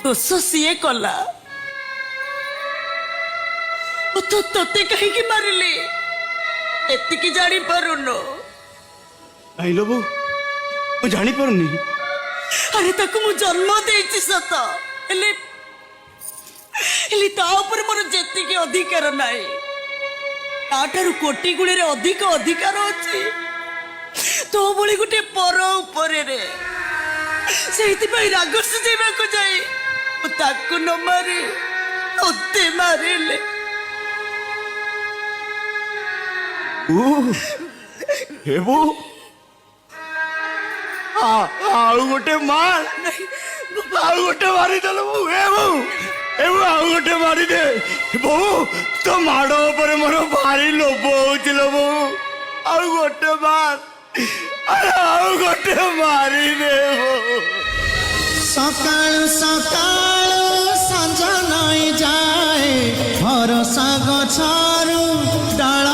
दोष सीए कला तो तोते कहीं मारिले एतिकी जानी पारुनो नहीं लो बो मैं जानी पारुनी अरे ताको मु जन्म देछि सत हेले हेले ता ऊपर मोर जेतिकी अधिकार नाही ताठारु कोटी गुणे रे अधिक अधिकार अछि तो बोली गुटे पर ऊपर रे सेहिति पई राग सुजेबा को जाई ताको न मारी ओते मारिले हेबो आउ गोटे मार आउ गोटे मारी देलो हेबो हेबो आउ गोटे मारी दे बो तो माड़ो पर मोर भारी लोभ होउतिलो बो आउ गोटे मार अरे आउ गोटे मारी दे बो सकाळु सकाळु सांझ नई जाए भरोसा गछरु डाल